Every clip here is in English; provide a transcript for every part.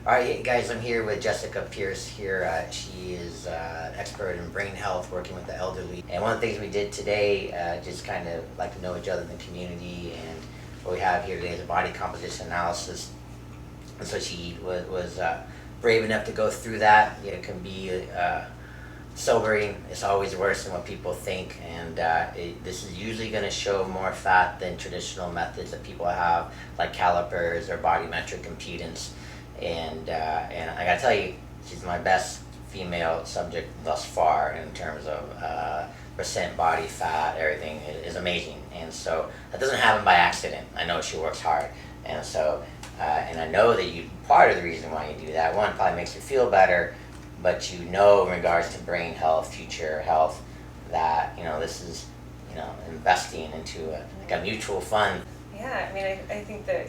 All right, hey guys, I'm here with Jessica Pierce here. She is an expert in brain health, working with the elderly. And one of the things we did today, just kind of like to know each other in the community. And what we have here today is a body composition analysis. And so she was brave enough to go through that. It can be sobering. It's always worse than what people think. And this is usually going to show more fat than traditional methods that people have, like calipers or body metric impedance. And I gotta tell you, she's my best female subject thus far in terms of percent body fat. Everything is amazing, and so that doesn't happen by accident. I know she works hard, and so and I know that part of the reason why you do that, one, probably makes you feel better, but in regards to brain health, future health, that this is investing into like a mutual fund. Yeah, I mean, I think that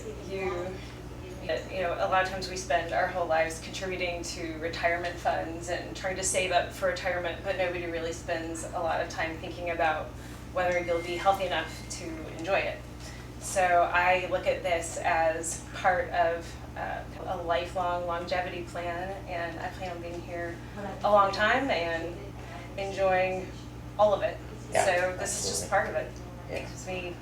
a lot of times we spend our whole lives contributing to retirement funds and trying to save up for retirement, but nobody really spends a lot of time thinking about whether you'll be healthy enough to enjoy it. So I look at this as part of a lifelong longevity plan, and I plan on being here a long time and enjoying all of it. Yeah, so this absolutely. is just part of it. Yeah. It makes me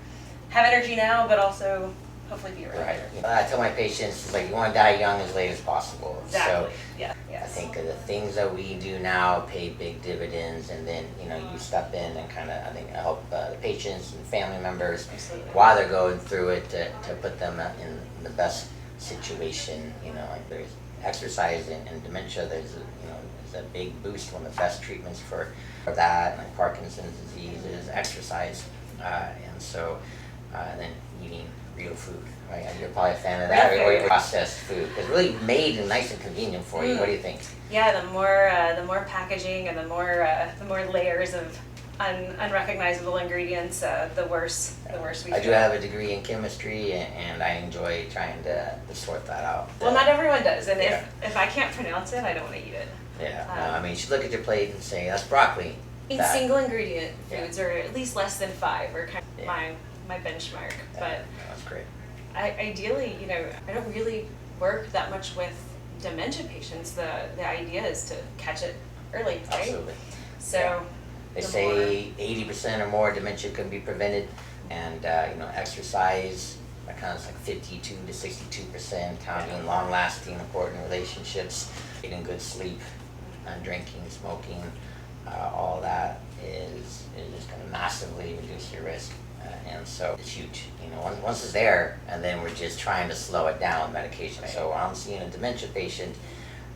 have energy now, but also hopefully be around. Right. I tell my patients, like, you want to die young as late as possible. Exactly. So Yeah. I Yes. think the things that we do now pay big dividends, and then you step in and kind of, I think, help the patients and family members Absolutely. while they're going through it to put them in the best situation. Like there's exercise and dementia. There's a big boost. One of the best treatments for that, like Parkinson's disease, is exercise, and so and then eating real food, right? You're probably a fan of that, or processed food. It's really made and nice and convenient for you. What do you think? Yeah, the more packaging and the more layers of unrecognizable ingredients, the worse we feel. I do have a degree in chemistry, and I enjoy trying to sort that out. Well, not everyone does, and Yeah. if I can't pronounce it, I don't want to eat it. Yeah, no, I mean, you should look at your plate and say, that's broccoli. Eat That- single ingredient Yeah. foods, or at least less than 5, are kind of Yeah. my benchmark. Yeah, But that's great. ideally, I don't really work that much with dementia patients. The idea is to catch it early, right? Absolutely. So Yeah. They the say 80% or more dementia can be prevented, and exercise, that kind of like 52 to 62%, having long-lasting, important relationships, getting good sleep, not drinking, smoking, all that is just going to massively reduce your risk, and so it's huge. Once it's there, and then we're just trying to slow it down with medication. Right. So when I'm seeing a dementia patient,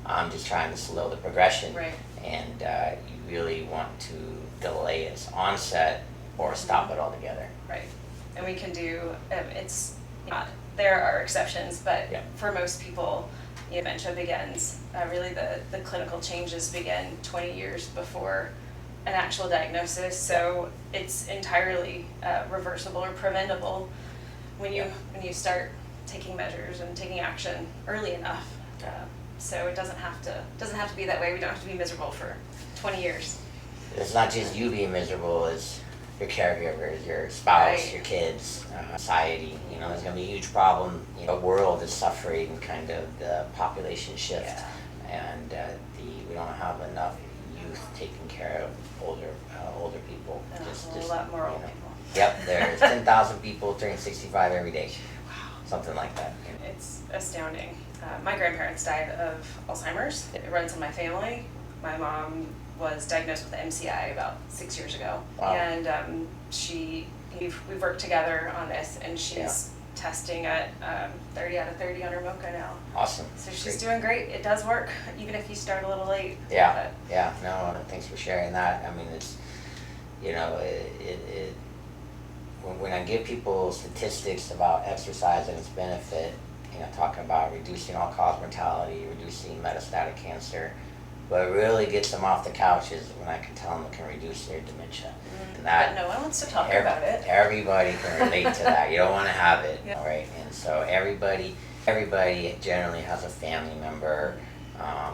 I'm just trying to slow the progression. Right. And you really want to delay its onset or stop it altogether. Right, and we can do, it's not, there are exceptions, but Yeah. for most people, dementia begins, really the clinical changes begin 20 years before an actual diagnosis, so it's entirely reversible or preventable when you start taking measures and taking action early enough. So it doesn't have to be that way. We don't have to be miserable for 20 years. It's not just you being miserable, it's your caregivers, your spouse, Right. your kids, society. There's going to be a huge problem. The world is suffering kind of the population shift, and we don't have enough youth taking care of older people. And a whole lot more old people. Yep, there's 10,000 people turning 65 every day. Wow. Something like that. It's astounding. My grandparents died of Alzheimer's. It runs in my family. My mom was diagnosed with MCI about 6 years ago. Wow. And we've worked together on this, and she's testing at 30 out of 30 on her MOCA now. Awesome. So she's doing great. It does work, even if you start a little late. Yeah, no, thanks for sharing that. I mean, it's, when I give people statistics about exercise and its benefit, talking about reducing all-cause mortality, reducing metastatic cancer, what really gets them off the couch is when I can tell them it can reduce their dementia. Mm-hmm. And that, but no one wants to talk about it. Everybody can relate to that. You don't want to have it, Yeah. all right? And so everybody generally has a family member,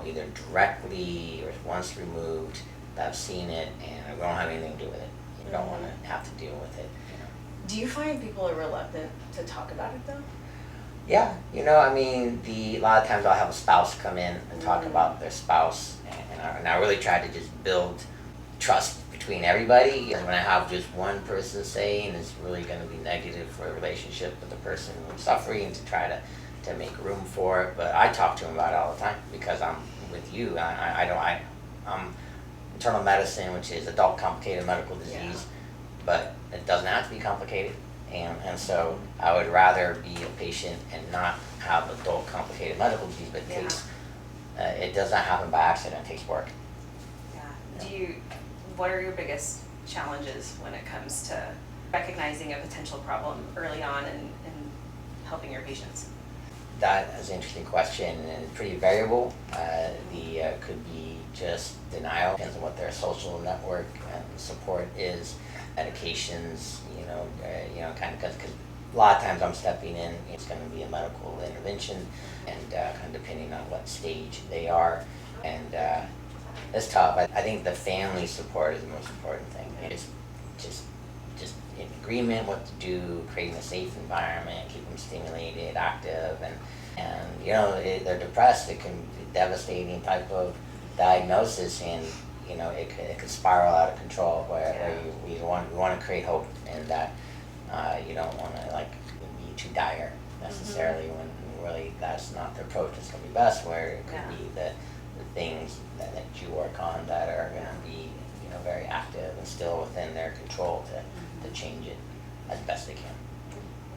either directly or once removed, that's seen it, and we don't have anything to do with it. You don't want to have to deal with it. Do you find people are reluctant to talk about it though? Yeah, I mean, a lot of times I'll have a spouse come in and talk about their spouse, and I really try to just build trust between everybody. And when I have just one person saying it's really going to be negative for a relationship with the person who's suffering, to try to make room for it. But I talk to them about it all the time because I'm with you. I'm internal medicine, which is adult complicated medical disease, but it doesn't have to be complicated. And so I would rather be a patient and not have adult complicated medical disease, but it does not happen by accident, it takes work. Yeah. What are your biggest challenges when it comes to recognizing a potential problem early on and helping your patients? That is an interesting question, and pretty variable. Could be just denial, depends on what their social network and support is, medications, kind of because a lot of times I'm stepping in, it's going to be a medical intervention, and kind of depending on what stage they are, and it's tough. I think the family support is the most important thing. It's just in agreement what to do, creating a safe environment, keep them stimulated, active, and they're depressed. It can be a devastating type of diagnosis, and it could spiral out of control where we want to create hope, and that you don't want to be too dire necessarily when really that's not the approach that's going to be best. Where it could be the things that you work on that are going to be very active and still within their control to change it as best they can.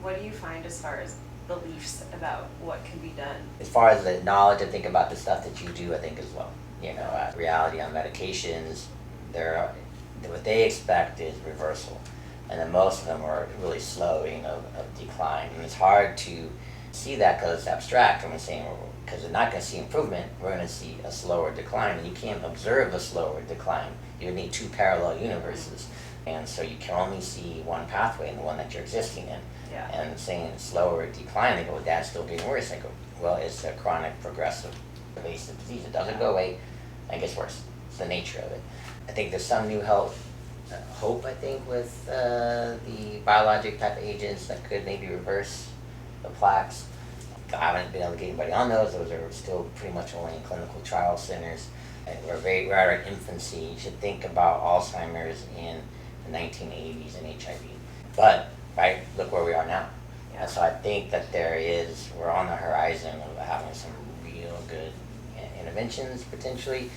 What do you find as far as beliefs about what can be done? As far as the knowledge, I think about the stuff that you do, I think as well. Reality on medications, what they expect is reversal, and then most of them are really slowing of decline, and it's hard to see that because it's abstract. And we're saying, because we're not going to see improvement, we're going to see a slower decline, and you can't observe a slower decline. You would need two parallel universes, and so you can only see one pathway, and the one that you're existing in. Yeah. And saying slower decline, they go, well, that's still getting worse. I go, well, it's a chronic, progressive, pervasive disease. It doesn't go away, and it gets worse. It's the nature of it. I think there's some new hope, I think, with the biologic type of agents that could maybe reverse the plaques. I haven't been able to get anybody on those. Those are still pretty much only in clinical trial centers. And we're at our infancy. You should think about Alzheimer's in the 1980s and HIV. But, right, look where we are now. Yeah. And so I think that we're on the horizon of having some real good interventions potentially.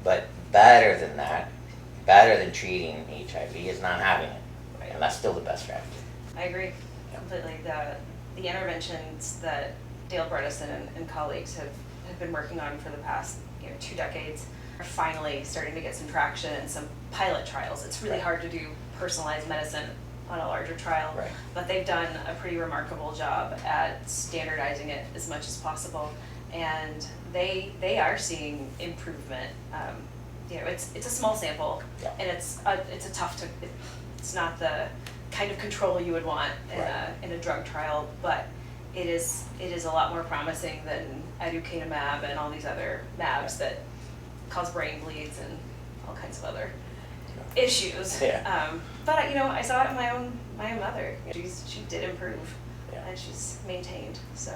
But better than that, better than treating HIV is not having it. Right? And that's still the best strategy. I agree completely. The interventions that Dale Bredesen and colleagues have been working on for the past 2 decades are finally starting to get some traction and some pilot trials. It's really hard to do personalized medicine on a larger trial, but they've done a pretty remarkable job at standardizing it as much as possible, and they are seeing improvement. It's a small sample, and it's not the kind of control you would want in a drug trial, but it is a lot more promising than aducanumab and all these other mAbs that cause brain bleeds and all kinds of other issues. But I saw it in my own mother. She did improve, and she's maintained. So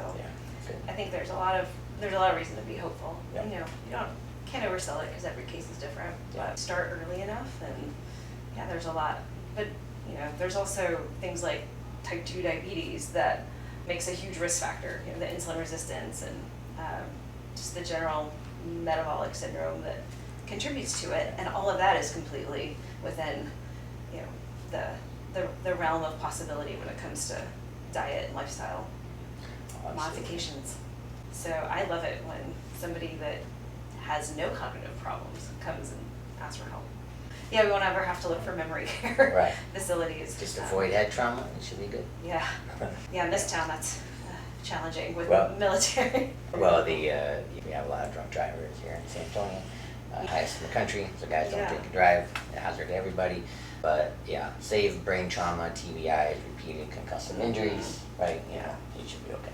I think there's a lot of reason to be hopeful. You can't oversell it because every case is different. But start early enough, and there's a lot. But there's also things like type 2 diabetes that makes a huge risk factor. The insulin resistance and just the general metabolic syndrome that contributes to it, and all of that is completely within the realm of possibility when it comes to diet and lifestyle modifications. So I love it when somebody that has no cognitive problems comes and asks for help. We won't ever have to look for memory care facilities. Just avoid head trauma, it should be good. In this town that's challenging with military. Well, we have a lot of drunk drivers here in San Antonio, highest in the country, so guys don't drink and drive, a hazard to everybody. But save brain trauma, TBIs, repeated concussive injuries, right? You should be okay.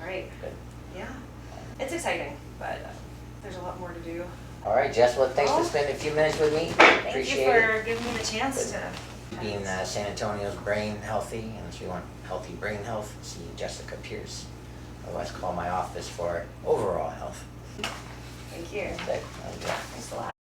All right. Good. It's exciting, but there's a lot more to do. All right, Jess, well, thanks for spending a few minutes with me. Appreciate it. Thank you for giving me the chance to being San Antonio's brain healthy, and if you want healthy brain health, see Jessica Pierce. otherwise call my office for overall health. Thank you. Okay, Thanks a lot.